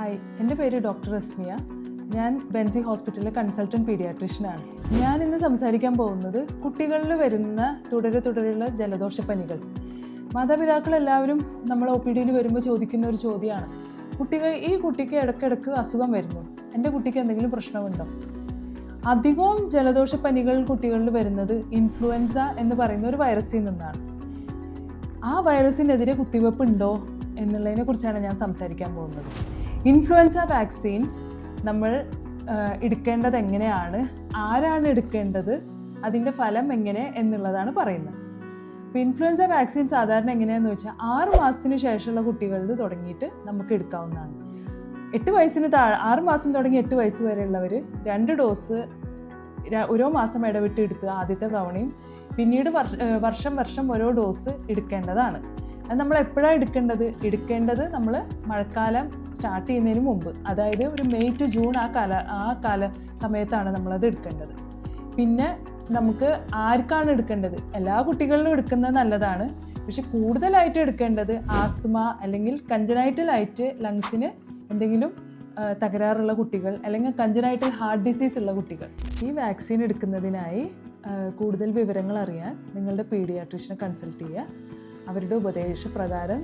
Hi, എൻ്റെ പേര് doctor Rasmiya. ഞാൻ ബെൻസി ഹോസ്പിറ്റലിലെ കൺസൾട്ടൻറ്റ് പീഡിയാട്രീഷ്യനാണ്. ഞാൻ ഇന്ന് സംസാരിക്കാൻ പോകുന്നത് കുട്ടികളിൽ വരുന്ന തുടരെയുള്ള ജലദോഷപ്പനികൾ. മാതാപിതാക്കളെല്ലാവരും നമ്മൾ OPD വരുമ്പോൾ ചോദിക്കുന്ന ഒരു ചോദ്യമാണ്, ഈ കുട്ടിക്ക് ഇടയ്ക്കിടയ്ക്ക് അസുഖം വരുന്നു, എൻ്റെ കുട്ടിക്ക് എന്തെങ്കിലും പ്രശ്നമുണ്ടോ? അധികവും ജലദോഷപ്പനികൾ കുട്ടികളിൽ വരുന്നത് ഇൻഫ്ലുവൻസ എന്ന് പറയുന്ന ഒരു വൈറസിൽ നിന്നാണ്. ആ വൈറസിനെതിരെ കുത്തിവെപ്പ് ഉണ്ടോ എന്നുള്ളതിനെ കുറിച്ചാണ് ഞാൻ സംസാരിക്കാൻ പോകുന്നത്. ഇൻഫ്ലുവൻസ വാക്സിൻ നമ്മൾ എടുക്കേണ്ടത് എങ്ങനെയാണ്, ആരാണ് എടുക്കേണ്ടത്, അതിൻ്റെ ഫലം എങ്ങനെ എന്നുള്ളതാണ് പറയുന്നത്. ഇപ്പോൾ ഇൻഫ്ലുവൻസ വാക്സിൻ സാധാരണ എങ്ങനെയാണെന്ന് വെച്ചാൽ 6 മാസത്തിന് ശേഷമുള്ള കുട്ടികളിൽ തുടങ്ങിയിട്ട് നമുക്ക് എടുക്കാവുന്നതാണ്. 8 വയസ്സിന് 6 മാസം തുടങ്ങി 8 വയസ്സ് വരെയുള്ളവർ 2 ഡോസ് ഓരോ മാസം ഇടവിട്ട് എടുത്ത് ആദ്യത്തെ തവണയും പിന്നീട് വർഷം ഓരോ ഡോസ് എടുക്കേണ്ടതാണ്. അത് നമ്മൾ എപ്പോഴാണ് എടുക്കേണ്ടത് നമ്മൾ മഴക്കാലം സ്റ്റാർട്ട് ചെയ്യുന്നതിന് മുമ്പ്, അതായത് ഒരു മെയ് ടു ജൂൺ ആ കാല സമയത്താണ് നമ്മളത് എടുക്കേണ്ടത്. പിന്നെ നമുക്ക് ആർക്കാണ് എടുക്കേണ്ടത്, എല്ലാ കുട്ടികളിലും എടുക്കുന്നത് നല്ലതാണ്. പക്ഷെ കൂടുതലായിട്ട് എടുക്കേണ്ടത് ആസ്തമ അല്ലെങ്കിൽ കഞ്ചനൈറ്റലായിട്ട് ലങ്സിന് എന്തെങ്കിലും തകരാറുള്ള കുട്ടികൾ അല്ലെങ്കിൽ കഞ്ചനൈറ്റൽ ഹാർട്ട് ഡിസീസ് ഉള്ള കുട്ടികൾ. ഈ വാക്സിൻ എടുക്കുന്നതിനായി കൂടുതൽ വിവരങ്ങൾ അറിയാൻ നിങ്ങളുടെ പീഡിയാട്രീഷ്യനെ കൺസൾട്ട് ചെയ്യുക. അവരുടെ ഉപദേശപ്രകാരം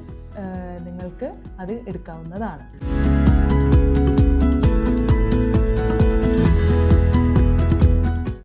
നിങ്ങൾക്ക് അത് എടുക്കാവുന്നതാണ്.